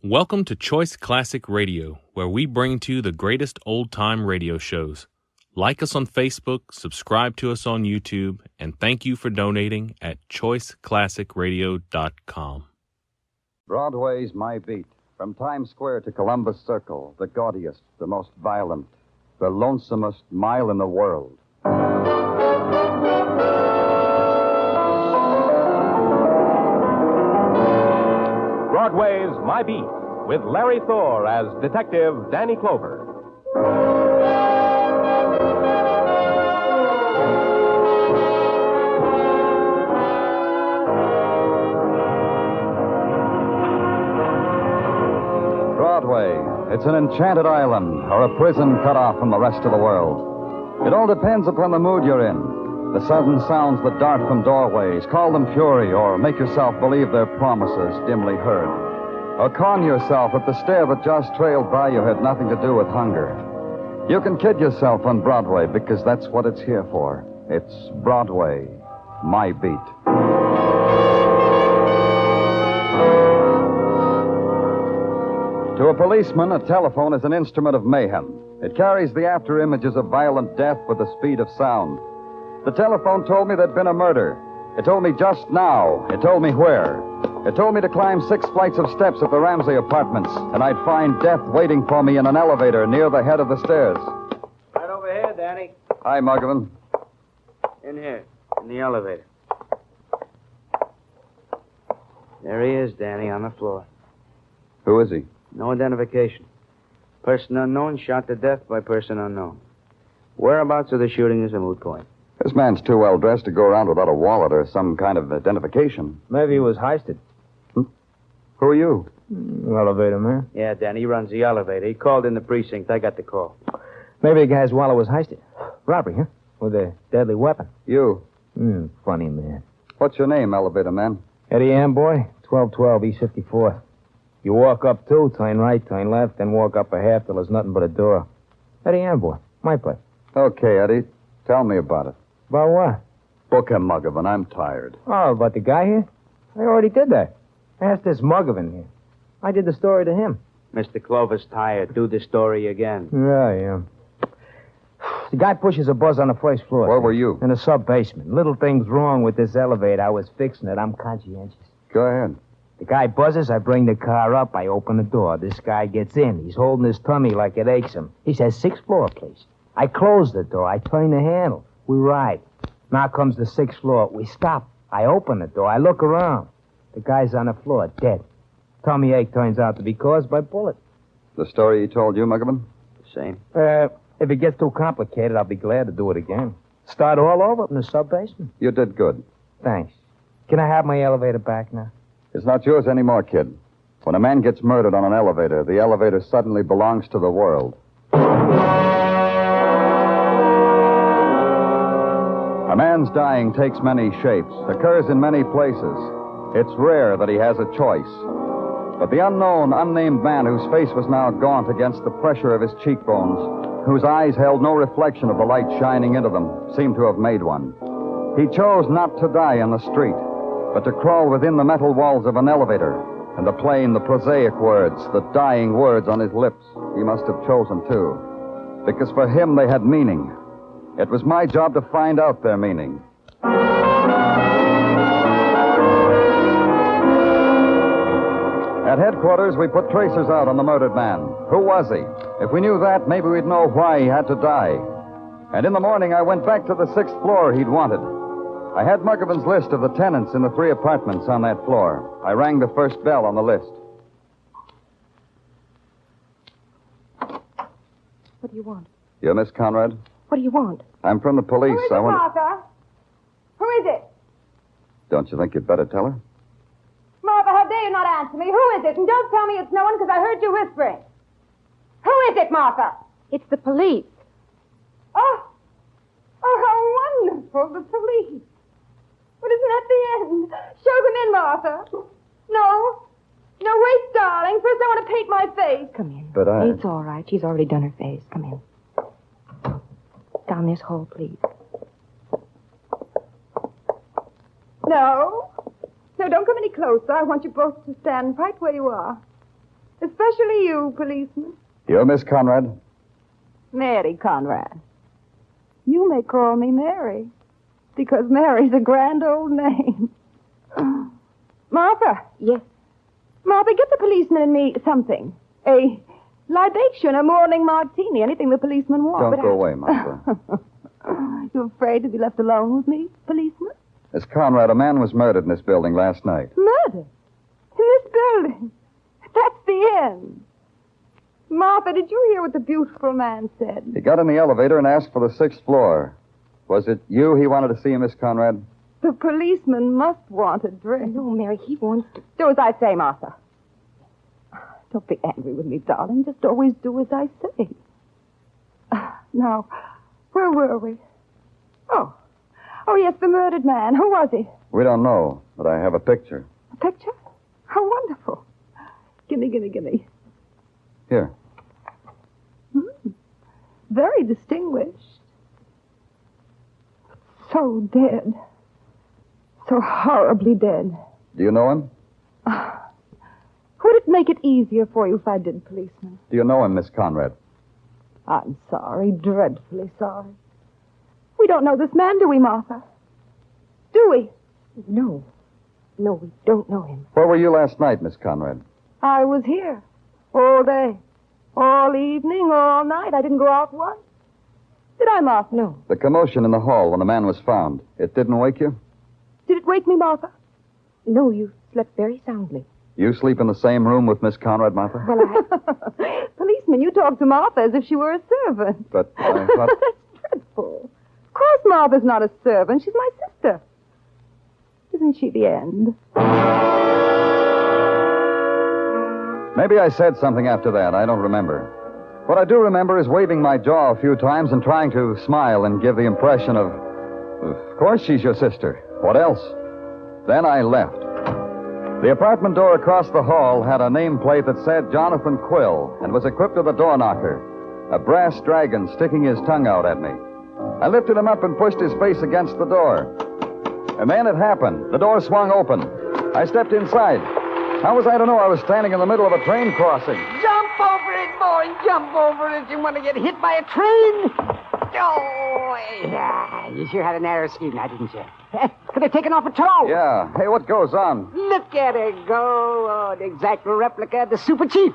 Welcome to Choice Classic Radio, where we bring to you the greatest old-time radio shows. Like us on Facebook, subscribe to us on YouTube, and thank you for donating at choiceclassicradio.com. Broadway's my beat. From Times Square to Columbus Circle, the gaudiest, the most violent, the lonesomest mile in the world. Broadway's My Beat, with Larry Thor as Detective Danny Clover. Broadway, it's an enchanted island or a prison cut off from the rest of the world. It all depends upon the mood you're in. The sudden sounds that dart from doorways, call them fury, or make yourself believe their promises dimly heard. Or con yourself that the stare that just trailed by you had nothing to do with hunger. You can kid yourself on Broadway because that's what it's here for. It's Broadway, my beat. To a policeman, a telephone is an instrument of mayhem. It carries the after images of violent death with the speed of sound. The telephone told me there'd been a murder. It told me just now. It told me where. It told me to climb 6 flights of steps at the Ramsey Apartments, and I'd find death waiting for me in an elevator near the head of the stairs. Right over here, Danny. Hi, Muggavan. In here, in the elevator. There he is, Danny, on the floor. Who is he? No identification. Person unknown, shot to death by person unknown. Whereabouts of the shooting is a moot point. This man's too well dressed to go around without a wallet or some kind of identification. Maybe he was heisted. Who are you? Elevator man. Yeah, Danny, he runs the elevator. He called in the precinct. I got the call. Maybe the guy's wallet was heisted. Robbery, huh? With a deadly weapon. You. Funny man. What's your name, elevator man? Eddie Amboy, 1212 East 54th. You walk up 2, turn right, turn left, then walk up a half till there's nothing but a door. Eddie Amboy, my place. Okay, Eddie. Tell me about it. About what? Book him, Muggavan. I'm tired. Oh, about the guy here? I already did that. Ask this Muggavan here. I did the story to him. Mr. Clover's tired. Do the story again. Yeah. The guy pushes a buzz on the first floor. Where were you? In the sub-basement. Little thing's wrong with this elevator. I was fixing it. I'm conscientious. Go ahead. The guy buzzes. I bring the car up. I open the door. This guy gets in. He's holding his tummy like it aches him. He says, 6th floor, please. I close the door. I turn the handle. We ride. Now comes the 6th floor. We stop. I open the door. I look around. The guy's on the floor, dead. Tummy ache turns out to be caused by bullet. The story he told you, Muggavan? The same. If it gets too complicated, I'll be glad to do it again. Start all over up in the sub-basement. You did good. Thanks. Can I have my elevator back now? It's not yours anymore, kid. When a man gets murdered on an elevator, the elevator suddenly belongs to the world. A man's dying takes many shapes, occurs in many places. It's rare that he has a choice. But the unknown, unnamed man whose face was now gaunt against the pressure of his cheekbones, whose eyes held no reflection of the light shining into them, seemed to have made one. He chose not to die in the street, but to crawl within the metal walls of an elevator, and the plain, the prosaic words, the dying words on his lips, he must have chosen too. Because for him they had meaning. It was my job to find out their meaning. At headquarters, we put tracers out on the murdered man. Who was he? If we knew that, maybe we'd know why he had to die. And in the morning, I went back to the 6th floor he'd wanted. I had Muggavan's list of the tenants in the 3 apartments on that floor. I rang the first bell on the list. What do you want? You're Miss Conrad? What do you want? I'm from the police. Who is it, Martha? Who is it? Don't you think you'd better tell her? Martha, how dare you not answer me? Who is it? And don't tell me it's no one because I heard you whispering. Who is it, Martha? It's the police. Oh, how wonderful, the police. But isn't that the end? Show them in, Martha. No, wait, darling. First I want to paint my face. Come in. But It's all right. She's already done her face. Come in. Down this hole, please. No, don't come any closer. I want you both to stand right where you are. Especially you, policeman. You're Miss Conrad? Mary Conrad. You may call me Mary, because Mary's a grand old name. Martha. Yes. Martha, get the policeman and me something. A libation, a morning martini, anything the policeman wants. Don't go away, Martha. You afraid to be left alone with me, policeman? Miss Conrad, a man was murdered in this building last night. Murder? In this building? That's the end. Martha, did you hear what the beautiful man said? He got in the elevator and asked for the 6th floor. Was it you he wanted to see, Miss Conrad? The policeman must want a drink. No, Mary, he wants to... Do as I say, Martha. Don't be angry with me, darling. Just always do as I say. Now, where were we? Oh, yes, the murdered man. Who was he? We don't know, but I have a picture. A picture? How wonderful. Gimme. Here. Very distinguished. So dead. So horribly dead. Do you know him? Would it make it easier for you if I did, policeman? Do you know him, Miss Conrad? I'm sorry, dreadfully sorry. We don't know this man, do we, Martha? Do we? No. No, we don't know him. Where were you last night, Miss Conrad? I was here. All day. All evening, all night. I didn't go out once. Did I, Martha? No. The commotion in the hall when the man was found, it didn't wake you? Did it wake me, Martha? No, you slept very soundly. You sleep in the same room with Miss Conrad, Martha? Well, I... Policeman, you talk to Martha as if she were a servant. But I thought... That's dreadful. Of course Martha's not a servant. She's my sister. Isn't she the end? Maybe I said something after that. I don't remember. What I do remember is waving my jaw a few times and trying to smile and give the impression of course she's your sister. What else? Then I left. The apartment door across the hall had a nameplate that said Jonathan Quill and was equipped with a door knocker, a brass dragon sticking his tongue out at me. I lifted him up and pushed his face against the door. And then it happened. The door swung open. I stepped inside. How was I to know I was standing in the middle of a train crossing? Jump over it, boy. Jump over it. You want to get hit by a train? Oh, yeah. You sure had a narrow squeak now, didn't you? Could have taken off a toe. Yeah. Hey, what goes on? Look at her go. Oh, the exact replica of the Super Chief.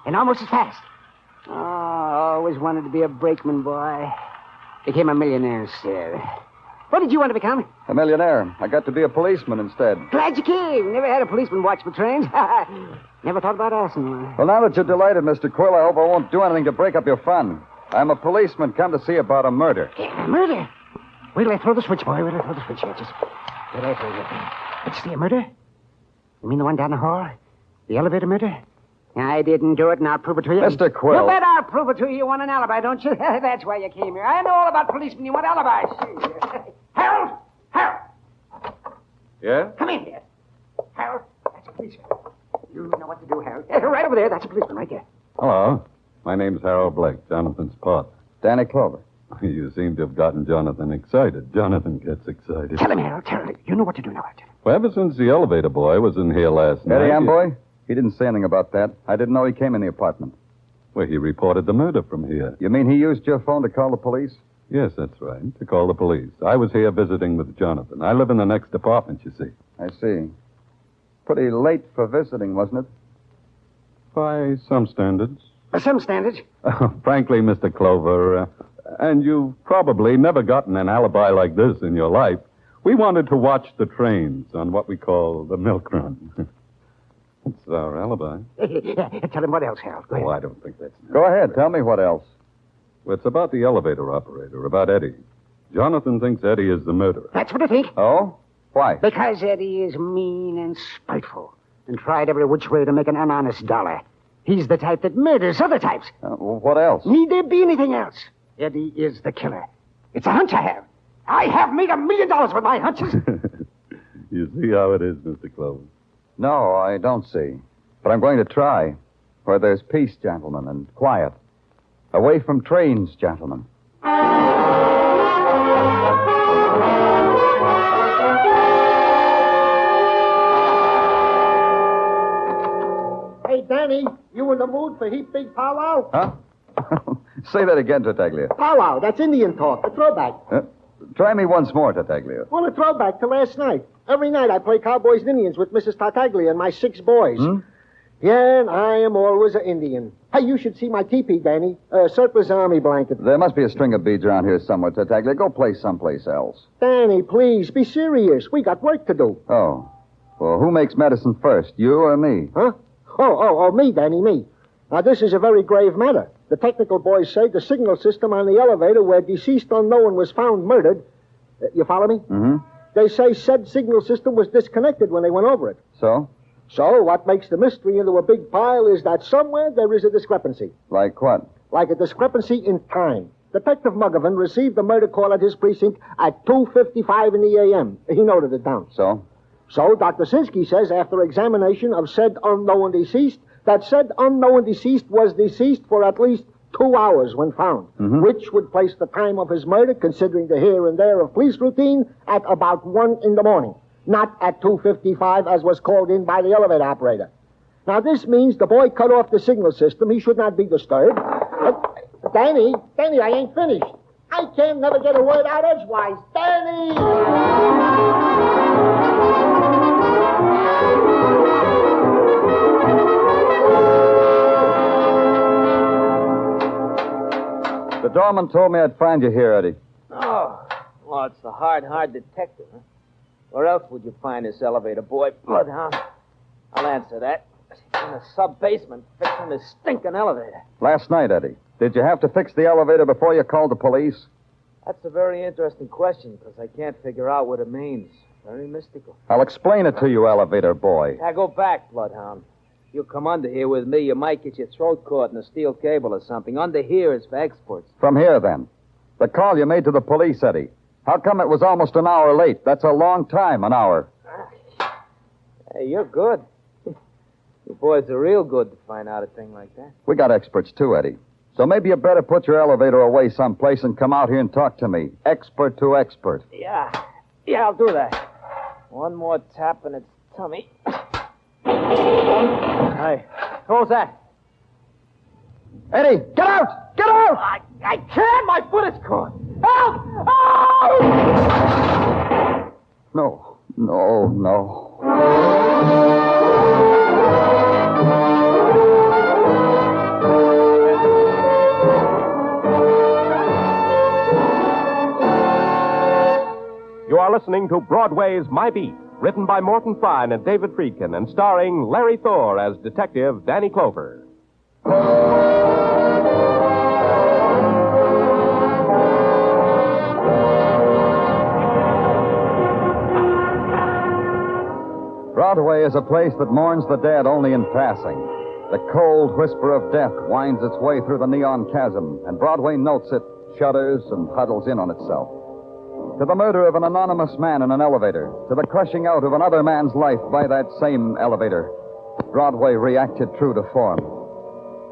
And almost as fast. Oh, I always wanted to be a brakeman, boy. Became a millionaire instead. What did you want to become? A millionaire. I got to be a policeman instead. Glad you came. Never had a policeman watch for trains. Never thought about asking one. Well, now that you're delighted, Mr. Quill, I hope I won't do anything to break up your fun. I'm a policeman come to see about a murder. Yeah, murder? Wait till I throw the switch, boy. Wait till I throw the switch here. Just wait till I throw it. What's the murder? You mean the one down the hall? The elevator murder? I didn't do it, and I'll prove it to you. Mr. Quill. You bet I'll prove it to you. You want an alibi, don't you? That's why you came here. I know all about policemen. You want alibis. Harold! Harold! Yeah? Come in here. Harold, that's a policeman. You know what to do, Harold. Right over there. That's a policeman right there. Hello. My name's Harold Blake, Jonathan's partner. Danny Clover. You seem to have gotten Jonathan excited. Jonathan gets excited. Tell him, Harold. Tell him. You know what to do now. Well, ever since the elevator boy was in here last night... Eddie Amboy? He didn't say anything about that. I didn't know he came in the apartment. Well, he reported the murder from here. You mean he used your phone to call the police? Yes, that's right, to call the police. I was here visiting with Jonathan. I live in the next apartment, you see. I see. Pretty late for visiting, wasn't it? By some standards. By some standards? Frankly, Mr. Clover, and you've probably never gotten an alibi like this in your life, we wanted to watch the trains on what we call the milk run. That's our alibi. Tell him what else, Harold. Go ahead. Oh, I don't think that's... Go ahead. Tell me what else. Well, it's about the elevator operator, about Eddie. Jonathan thinks Eddie is the murderer. That's what I think. Oh? Why? Because Eddie is mean and spiteful and tried every which way to make an honest dollar. He's the type that murders other types. What else? Need there be anything else? Eddie is the killer. It's a hunch I have. I have made $1 million with my hunches. You see how it is, Mr. Clover. No, I don't see. But I'm going to try. Where there's peace, gentlemen, and quiet. Away from trains, gentlemen. Hey, Danny, you in the mood for heap big powwow? Huh? Say that again, Tartaglia. Powwow, that's Indian talk, a throwback. Try me once more, Tartaglia. Well, a throwback to last night. Every night I play Cowboys and Indians with Mrs. Tartaglia and my 6 boys. Yeah, and I am always an Indian. Hey, you should see my teepee, Danny. Surplus army blanket. There must be a string of beads around here somewhere, Tartaglia. Go play someplace else. Danny, please, be serious. We got work to do. Oh. Well, who makes medicine first, you or me? Huh? Oh, me, Danny, me. Now, this is a very grave matter. The technical boys say the signal system on the elevator where deceased unknown was found murdered. You follow me? Mm-hmm. They say said signal system was disconnected when they went over it. So? So, what makes the mystery into a big pile is that somewhere there is a discrepancy. Like what? Like a discrepancy in time. Detective Mugovan received the murder call at his precinct at 2:55 in the a.m. He noted it down. So? So, Dr. Sinsky says after examination of said unknown deceased, that said unknown deceased was deceased for at least 2 hours when found, which would place the time of his murder, considering the here and there of police routine, at about 1 in the morning, not at 2:55 as was called in by the elevator operator. Now, this means the boy cut off the signal system. He should not be disturbed. Danny, I ain't finished. I can never get a word out edgewise. Danny! The doorman told me I'd find you here, Eddie. Oh, well, it's the hard detective, huh? Where else would you find this elevator boy, Bloodhound? I'll answer that. In the sub-basement, fixing this stinking elevator. Last night, Eddie. Did you have to fix the elevator before you called the police? That's a very interesting question, because I can't figure out what it means. Very mystical. I'll explain it to you, elevator boy. Now, go back, Bloodhound. You come under here with me, you might get your throat caught in a steel cable or something. Under here is for experts. From here, then. The call you made to the police, Eddie. How come it was almost an hour late? That's a long time, an hour. Hey, you're good. You boys are real good to find out a thing like that. We got experts, too, Eddie. So maybe you better put your elevator away someplace and come out here and talk to me. Expert to expert. Yeah, I'll do that. One more tap in its tummy. Hey, who's that? Eddie, get out! Get out! I can't! My foot is caught! Help! Oh! No. You are listening to Broadway's My Beat, written by Morton Fine and David Friedkin, and starring Larry Thor as Detective Danny Clover. Broadway is a place that mourns the dead only in passing. The cold whisper of death winds its way through the neon chasm, and Broadway notes it, shudders, and huddles in on itself. To the murder of an anonymous man in an elevator, to the crushing out of another man's life by that same elevator, Broadway reacted true to form.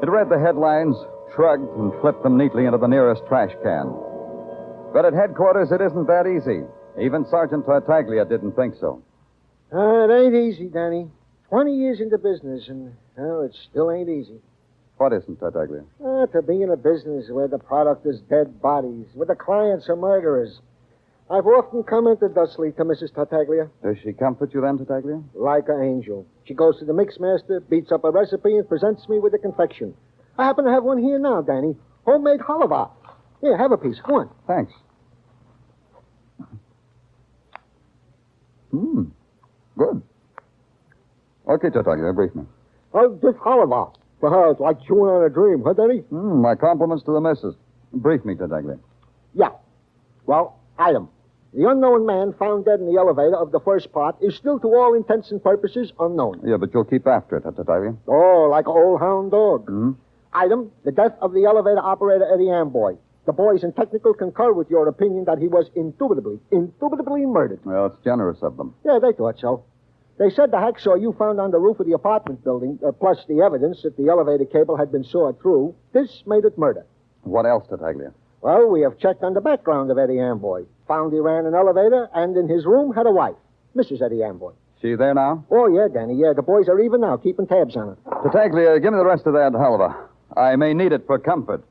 It read the headlines, shrugged, and flipped them neatly into the nearest trash can. But at headquarters, it isn't that easy. Even Sergeant Tartaglia didn't think so. It ain't easy, Danny. 20 years into business, and, it still ain't easy. What isn't, Tartaglia? To be in a business where the product is dead bodies, where the clients are murderers. I've often commented thusly to Mrs. Tartaglia. Does she comfort you then, Tartaglia? Like an angel. She goes to the mixmaster, beats up a recipe, and presents me with a confection. I happen to have one here now, Danny. Homemade halva. Here, have a piece. Go on. Thanks. Good. Okay, Tartaglia, brief me. This halva. For her, it's like chewing on a dream, huh, Danny? My compliments to the missus. Brief me, Tartaglia. Yeah. Well, item. The unknown man found dead in the elevator of the first part is still, to all intents and purposes, unknown. Yeah, but you'll keep after it, Tartaglia. Oh, like an old hound dog. Item, the death of the elevator operator, Eddie Amboy. The boys in technical concur with your opinion that he was indubitably murdered. Well, it's generous of them. Yeah, they thought so. They said the hacksaw you found on the roof of the apartment building, plus the evidence that the elevator cable had been sawed through, this made it murder. What else, Tartaglia? Well, we have checked on the background of Eddie Amboy. Found he ran an elevator, and in his room had a wife, Mrs. Eddie Amboy. She there now? Oh, yeah, Danny. Yeah, the boys are even now, keeping tabs on her. Tataglia, give me the rest of that halva. I may need it for comfort.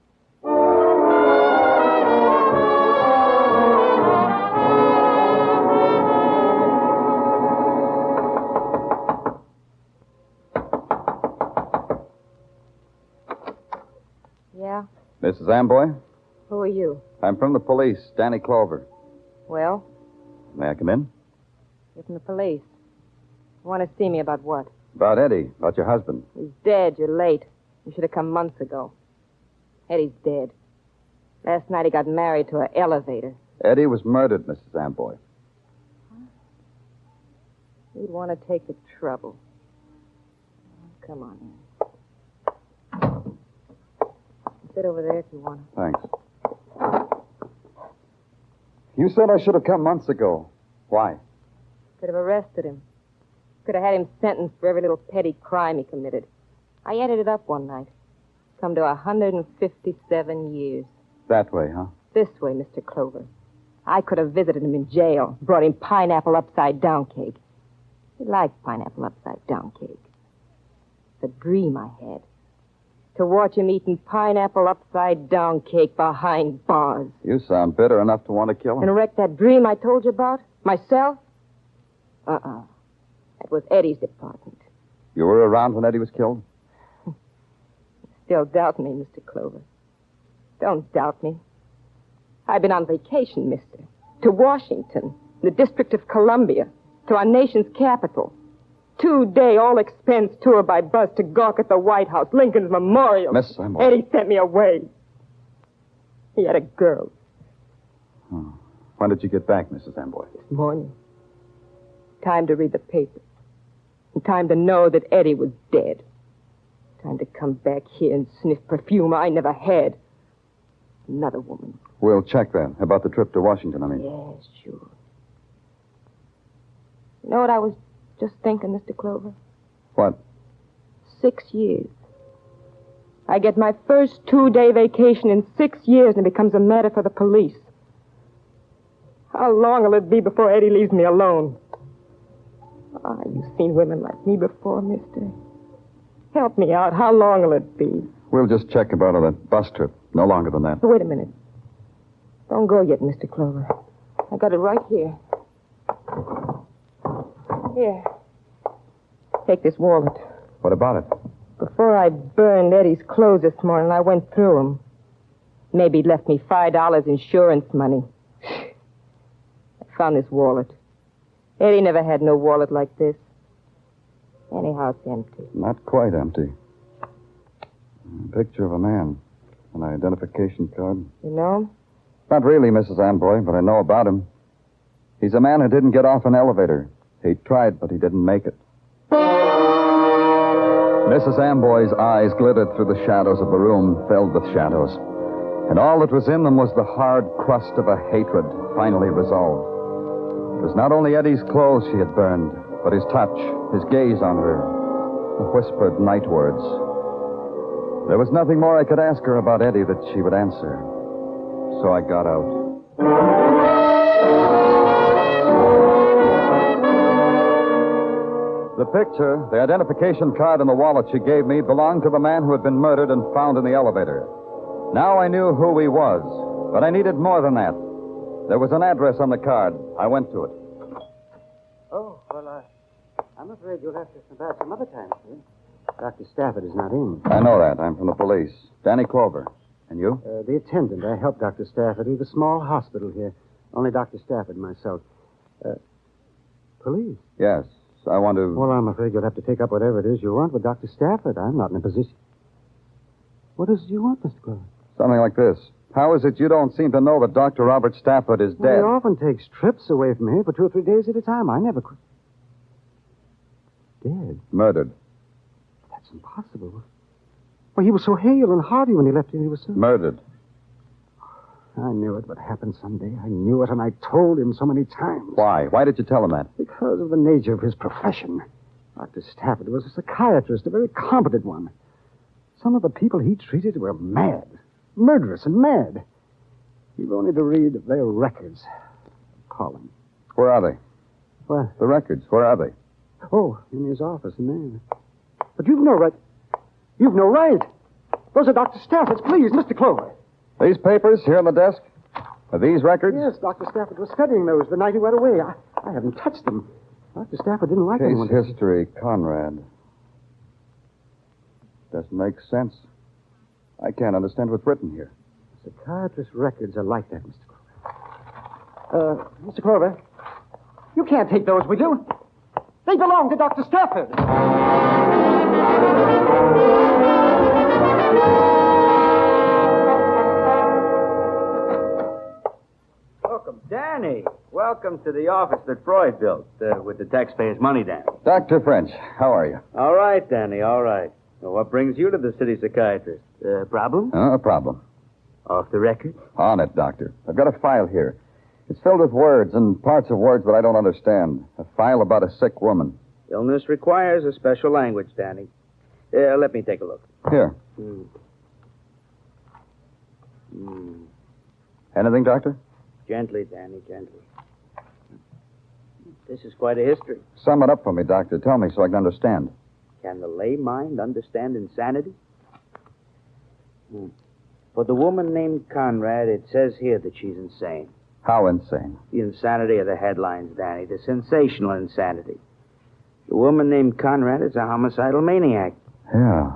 Yeah? Mrs. Amboy? Who are you? I'm from the police, Danny Clover. Well, May I come in? you're from the police. You want to see me about what? About Eddie, about your husband. He's dead. You're late. You should have come months ago. Eddie's dead. Last night he got married to an elevator. Eddie was murdered, Mrs. Amboy. You'd want to take the trouble. Come on in. Sit over there if you want. Thanks. You said I should have come months ago. Why? Could have arrested him. Could have had him sentenced for every little petty crime he committed. I added it up one night. Come to 157 years. That way, huh? This way, Mr. Clover. I could have visited him in jail, brought him pineapple upside-down cake. He liked pineapple upside-down cake. It's a dream I had. To watch him eating pineapple upside-down cake behind bars. You sound bitter enough to want to kill him. And wreck that dream I told you about? Myself? That was Eddie's department. You were around when Eddie was killed? Still doubt me, Mr. Clover. Don't doubt me. I've been on vacation, mister. To Washington, the District of Columbia, to our nation's capital. 2-day all-expense tour by bus to gawk at the White House, Lincoln's Memorial. Miss Amboy. Eddie sent me away. He had a girl. Oh. When did you get back, Mrs. Amboy? This morning. Time to read the paper. And time to know that Eddie was dead. Time to come back here and sniff perfume I never had. Another woman. We'll check that. About the trip to Washington, I mean. Yes, sure. You know what I was just thinking, Mr. Clover? What? 6 years. I get my first 2-day vacation in 6 years and it becomes a matter for the police. How long will it be before Eddie leaves me alone? You've seen women like me before, mister. Help me out. How long will it be? We'll just check about that bus trip. No longer than that. Wait a minute. Don't go yet, Mr. Clover. I got it right here. Here. Take this wallet. What about it? Before I burned Eddie's clothes this morning, I went through them. Maybe he'd left me $5 insurance money. I found this wallet. Eddie never had no wallet like this. Anyhow, it's empty. Not quite empty. A picture of a man. An identification card. You know him? Not really, Mrs. Amboy, but I know about him. He's a man who didn't get off an elevator. He tried, but he didn't make it. Mrs. Amboy's eyes glittered through the shadows of the room filled with shadows. And all that was in them was the hard crust of a hatred finally resolved. It was not only Eddie's clothes she had burned, but his touch, his gaze on her, the whispered night words. There was nothing more I could ask her about Eddie that she would answer. So I got out. The picture, the identification card, and the wallet she gave me belonged to the man who had been murdered and found in the elevator. Now I knew who he was, but I needed more than that. There was an address on the card. I went to it. Oh, well, I'm afraid you'll have to come back some other time, sir. Dr. Stafford is not in. I know that. I'm from the police. Danny Clover. And you? The attendant. I help Dr. Stafford. We have a small hospital here. Only Dr. Stafford and myself. Police? Yes. I want to... Well, I'm afraid you'll have to take up whatever it is you want with Dr. Stafford. I'm not in a position... What is it you want, Mr. Clover? Something like this. How is it you don't seem to know that Dr. Robert Stafford is dead? He often takes trips away from here for 2 or 3 days at a time. I never could... Dead? Murdered. That's impossible. Well, he was so hale and hearty when he left here. He was so... Murdered. I knew it would happen someday. I knew it, and I told him so many times. Why? Why did you tell him that? Because of the nature of his profession. Dr. Stafford was a psychiatrist, a very competent one. Some of the people he treated were mad. Murderous and mad. You've only to read their records. Call him. Where are they? What? The records. Where are they? Oh, in his office in there. But you've no right. You've no right. Those are Dr. Stafford's. Please, Mr. Clover. These papers here on the desk? Are these records? Yes, Dr. Stafford was studying those the night he went away. I haven't touched them. Dr. Stafford didn't like Case anyone. history, Conrad. Doesn't make sense. I can't understand what's written here. Psychiatrist records are like that, Mr. Clover. Mr. Clover, you can't take those with you. They belong to Dr. Stafford. Welcome, Danny. Welcome to the office that Freud built with the taxpayers' money down. Dr. French, how are you? All right, Danny, all right. Well, what brings you to the city psychiatrist? Problem? A problem. Off the record? On it, Doctor. I've got a file here. It's filled with words and parts of words that I don't understand. A file about a sick woman. Illness requires a special language, Danny. Let me take a look. Here. Anything, Doctor? Gently, Danny, gently. This is quite a history. Sum it up for me, Doctor. Tell me so I can understand. Can the lay mind understand insanity? For the woman named Conrad, it says here that she's insane. How insane? The insanity of the headlines, Danny. The sensational insanity. The woman named Conrad is a homicidal maniac. Yeah.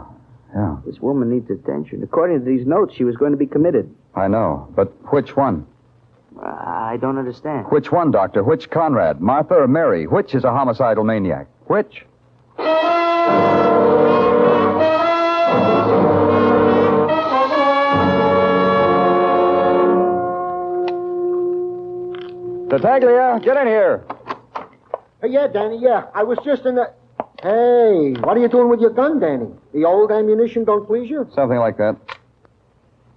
This woman needs attention. According to these notes, she was going to be committed. I know, but which one? I don't understand. Which one, Doctor? Which Conrad? Martha or Mary? Which is a homicidal maniac? Which? Tartaglia, get in here. Yeah, Danny, yeah. I was just in the... Hey, what are you doing with your gun, Danny? The old ammunition don't please you? Something like that.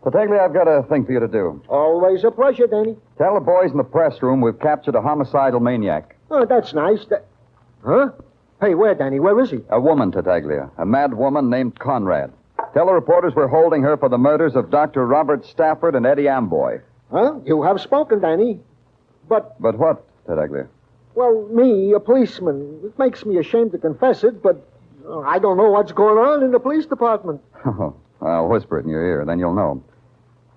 Tartaglia, I've got a thing for you to do. Always a pleasure, Danny. Tell the boys in the press room we've captured a homicidal maniac. Oh, that's nice. Huh? Hey, where, Danny? Where is he? A woman, Tartaglia. A mad woman named Conrad. Tell the reporters we're holding her for the murders of Dr. Robert Stafford and Eddie Amboy. Huh? You have spoken, Danny. But what, Tartaglia? Well, me, a policeman. It makes me ashamed to confess it, but I don't know what's going on in the police department. Oh, I'll whisper it in your ear, then you'll know.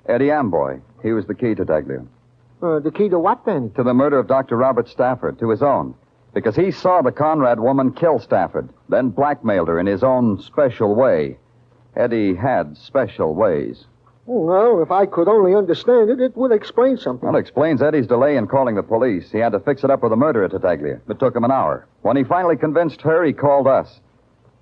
Eddie Amboy. He was the key, Tartaglia. The key to what, Danny? To the murder of Dr. Robert Stafford, to his own. Because he saw the Conrad woman kill Stafford, then blackmailed her in his own special way. Eddie had special ways. Well, if I could only understand it, it would explain something. Well, it explains Eddie's delay in calling the police. He had to fix it up with the murderer, Tartaglia. It took him an hour. When he finally convinced her, he called us.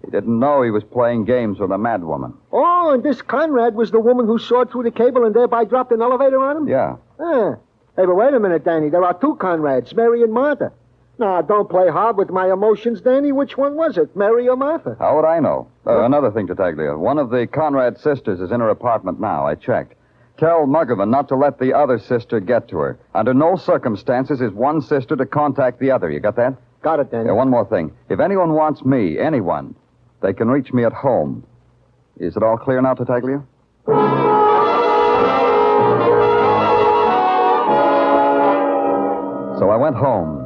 He didn't know he was playing games with a mad woman. Oh, and this Conrad was the woman who sawed through the cable and thereby dropped an elevator on him? Yeah. Hey, but wait a minute, Danny. There are two Conrads, Mary and Martha. Now, don't play hard with my emotions, Danny. Which one was it, Mary or Martha? How would I know? Another thing, Tartaglia. One of the Conrad sisters is in her apartment now. I checked. Tell Muggerman not to let the other sister get to her. Under no circumstances is one sister to contact the other. You got that? Got it, Danny. Yeah, one more thing. If anyone wants me, anyone, they can reach me at home. Is it all clear now, Tartaglia? So I went home.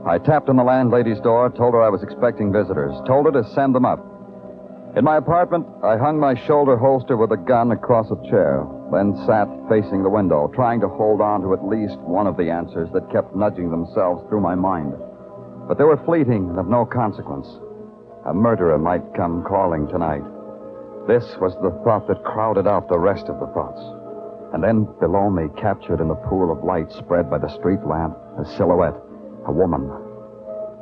I tapped on the landlady's door, told her I was expecting visitors, told her to send them up. In my apartment, I hung my shoulder holster with a gun across a chair, then sat facing the window, trying to hold on to at least one of the answers that kept nudging themselves through my mind. But they were fleeting and of no consequence. A murderer might come calling tonight. This was the thought that crowded out the rest of the thoughts. And then, below me, captured in the pool of light spread by the street lamp, a silhouette. A woman.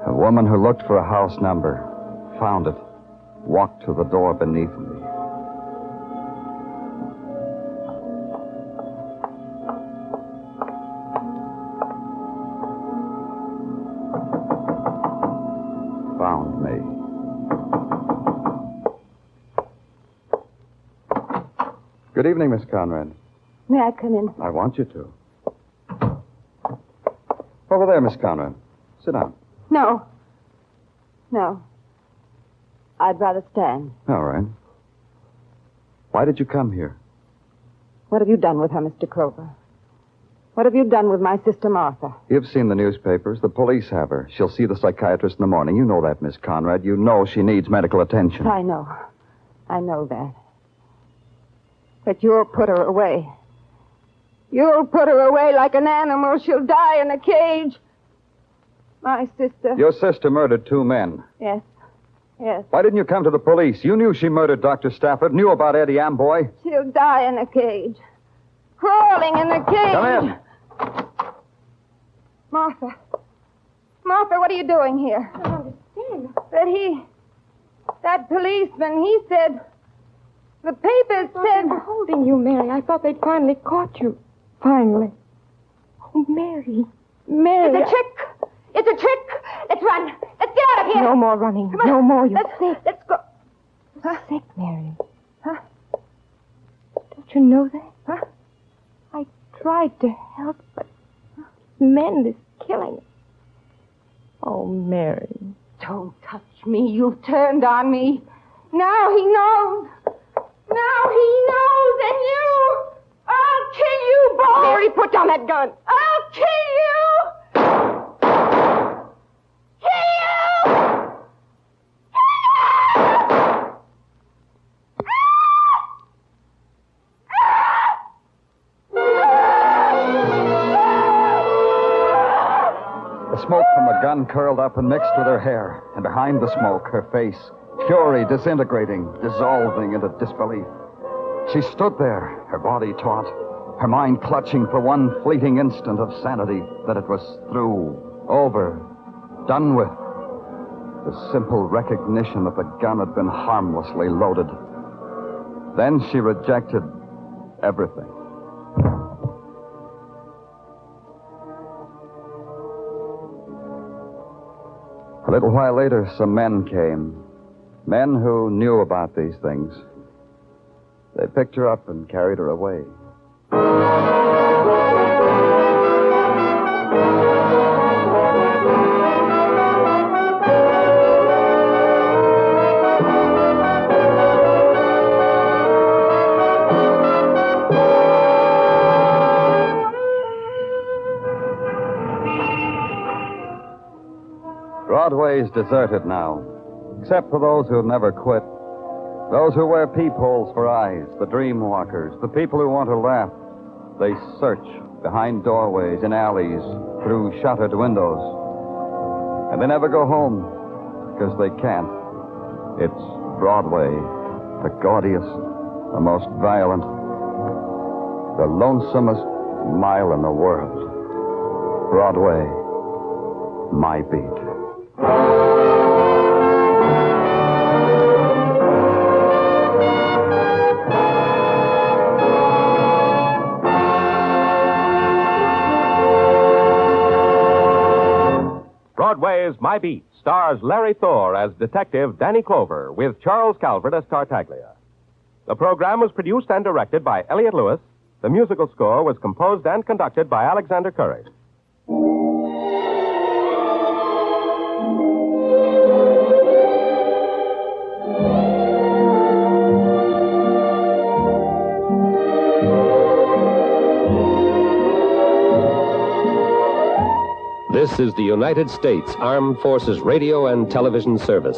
A woman who looked for a house number, found it, walked to the door beneath me. Found me. Good evening, Miss Conrad. May I come in? I want you to. Over there, Miss Conrad. Sit down. No. No. I'd rather stand. All right. Why did you come here? What have you done with her, Mr. Clover? What have you done with my sister Martha? You've seen the newspapers. The police have her. She'll see the psychiatrist in the morning. You know that, Miss Conrad. You know she needs medical attention. I know. I know that. But you'll put her away. You'll put her away like an animal. She'll die in a cage. My sister. Your sister murdered 2 men. Yes. Yes. Why didn't you come to the police? You knew she murdered Dr. Stafford, knew about Eddie Amboy. She'll die in a cage. Crawling in a cage. Come in. Martha. Martha, what are you doing here? I don't understand. That policeman, he said... The papers said... They were holding you, Mary. I thought they'd finally caught you. Finally. Oh, Mary. Mary. It's a trick. It's a trick. Let's run. Let's get out of here. No more running. Come on. No more. You're sick. Let's go. You're sick, Mary. Huh? Don't you know that? Huh? I tried to help, but men is killing us. Oh, Mary. Don't touch me. You've turned on me. Now he knows. Now he knows, and you... I'll kill you both. Mary, put down that gun. I'll kill you. Kill you. The smoke from a gun curled up and mixed with her hair, and behind the smoke, her face, fury disintegrating, dissolving into disbelief. She stood there, her body taut, her mind clutching for one fleeting instant of sanity that it was through, over, done with. The simple recognition that the gun had been harmlessly loaded. Then she rejected everything. A little while later, some men came. Men who knew about these things. They picked her up and carried her away. Broadway's deserted now, except for those who have never quit. Those who wear peepholes for eyes, the dream walkers, the people who want to laugh. They search behind doorways, in alleys, through shuttered windows. And they never go home, because they can't. It's Broadway, the gaudiest, the most violent, the lonesomest mile in the world. Broadway, my beat. Broadway's My Beat stars Larry Thor as Detective Danny Clover with Charles Calvert as Tartaglia. The program was produced and directed by Elliott Lewis. The musical score was composed and conducted by Alexander Curry. This is the United States Armed Forces Radio and Television Service.